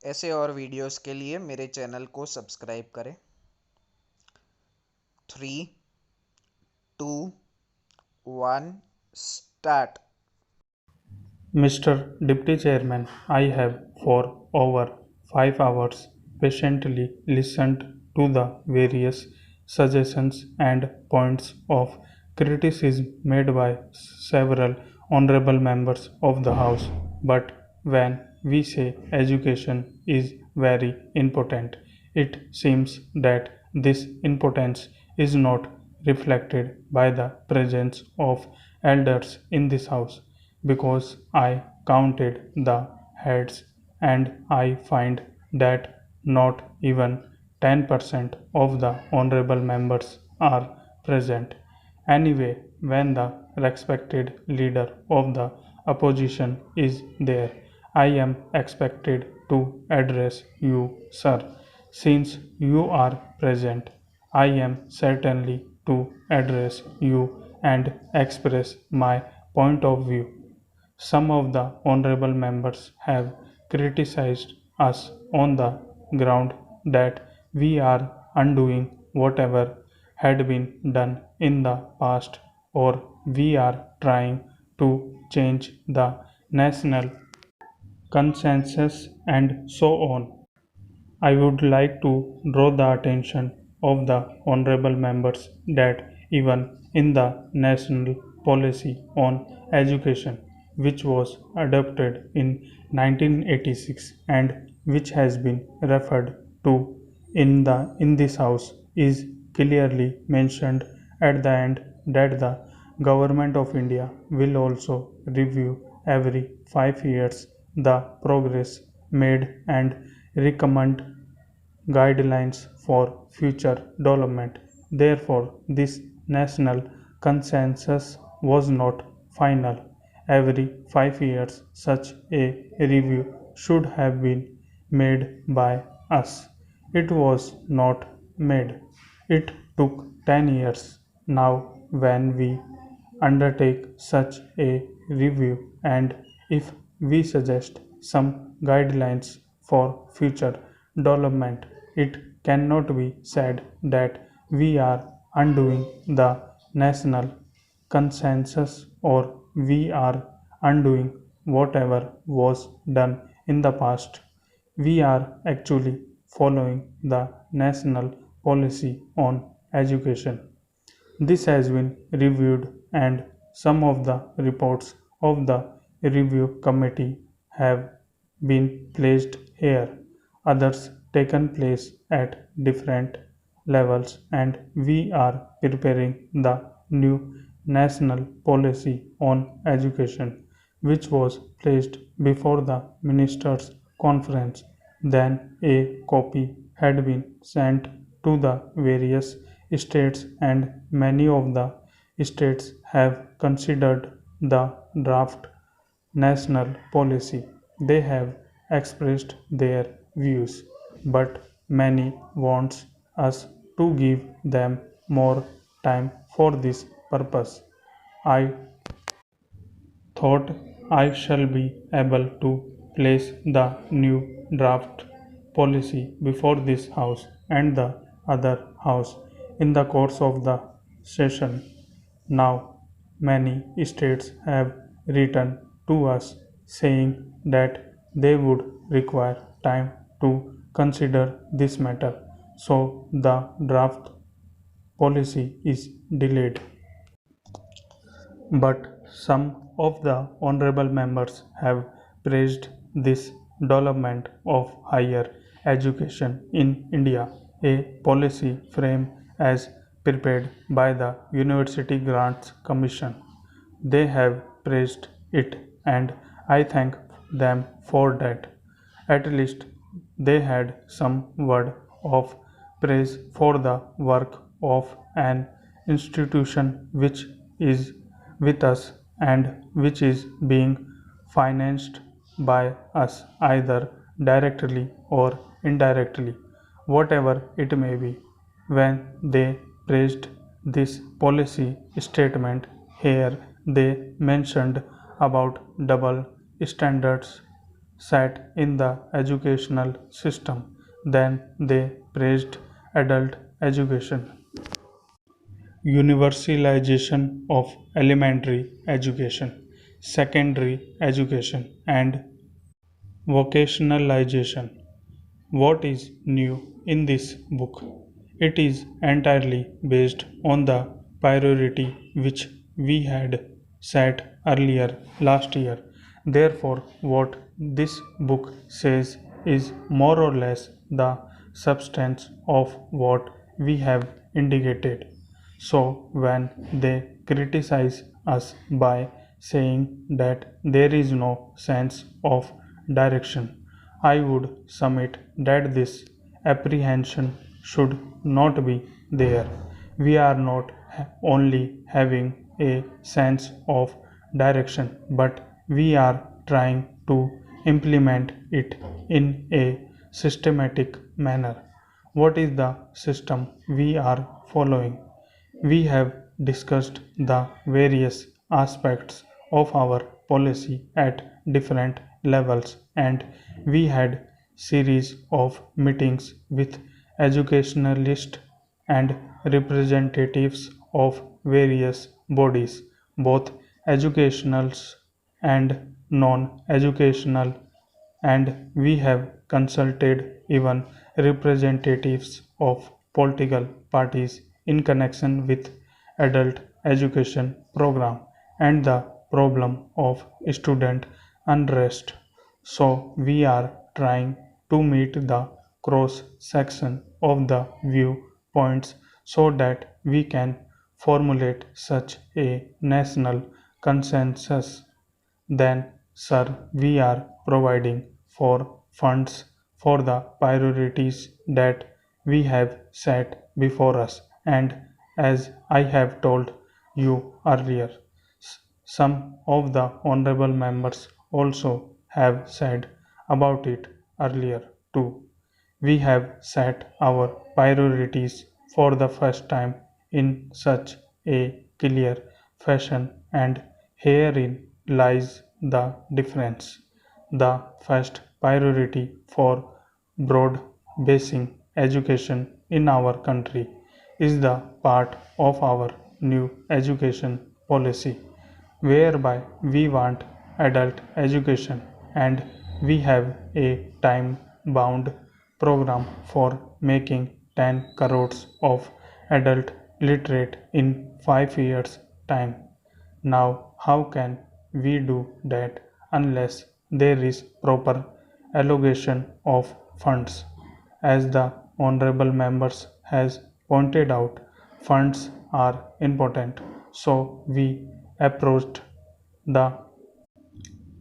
ऐसे और वीडियोस के लिए मेरे चैनल को सब्सक्राइब करें। 3, 2, 1, start. Mr. Deputy Chairman, I have for over 5 hours patiently listened to the various suggestions and points of criticism made by several honorable members of the House. But when we say education is very important, it seems that this importance is not reflected by the presence of elders in this House, because I counted the heads and I find that not even 10% of the honorable members are present. Anyway, when the respected leader of the opposition is there, I am expected to address you, sir. Since you are present, I am certainly to address you and express my point of view. Some of the honorable members have criticized us on the ground that we are undoing whatever had been done in the past, or we are trying to change the national consensus and so on. I would like to draw the attention of the honorable members that even in the national policy on education, which was adopted in 1986 and which has been referred to in this house, is clearly mentioned at the end that the government of India will also review every 5 years the progress made and recommend guidelines for future development. Therefore, this national consensus was not final. Every 5 years, such a review should have been made by us. It was not made. It took 10 years. Now, when we undertake such a review, and if we suggest some guidelines for future development, it cannot be said that we are undoing the national consensus, or we are undoing whatever was done in the past. We are actually following the national policy on education. This has been reviewed, and some of the reports of the review committee have been placed here, others taken place at different levels, and we are preparing the new national policy on education, which was placed before the ministers' conference. Then a copy had been sent to the various states, and many of the states have considered the draft national policy. They have expressed their views, but many wants us to give them more time for this purpose. I thought I shall be able to place the new draft policy before this House and the other House in the course of the session. Now, many states have written to us saying that they would require time to consider this matter, so the draft policy is delayed. But some of the honorable members have praised this development of higher education in India, a policy frame as prepared by the University Grants Commission. They have praised it, and I thank them for that. At least they had some word of praise for the work of an institution which is with us and which is being financed by us either directly or indirectly, whatever it may be. When they praised this policy statement here, they mentioned about double standards, sat in the educational system. Then they praised adult education. Universalization of elementary education, secondary education, and vocationalization. What is new in this book? It is entirely based on the priority which we had set earlier last year. Therefore, what this book says is more or less the substance of what we have indicated. So, when they criticize us by saying that there is no sense of direction, I would submit that this apprehension should not be there. We are not only having a sense of direction, but we are trying to implement it in a systematic manner. What is the system we are following? We have discussed the various aspects of our policy at different levels, and we had series of meetings with educationalists and representatives of various bodies, both educationals and non-educational, and we have consulted even representatives of political parties in connection with adult education program and the problem of student unrest. So we are trying to meet the cross section of the viewpoints so that we can formulate such a national consensus. Then, sir, we are providing for funds for the priorities that we have set before us, and as I have told you earlier, some of the honorable members also have said about it earlier too. We have set our priorities for the first time in such a clear fashion, and herein lies the difference. The first priority for broad basing education in our country is the part of our new education policy whereby we want adult education, and we have a time bound program for making 10 crores of adult literate in 5 years time. Now how can we do that unless there is proper allocation of funds? As the honorable members has pointed out, funds are important, so we approached the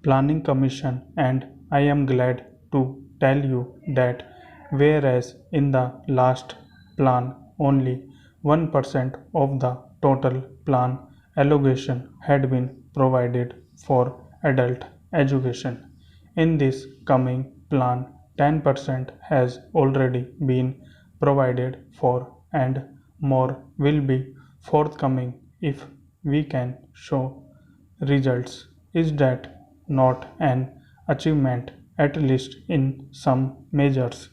Planning Commission, and I am glad to tell you that whereas in the last plan only 1% of the total plan allocation had been provided for adult education, in this coming plan 10% has already been provided for, and more will be forthcoming if we can show results. Is that not an achievement, at least in some measures?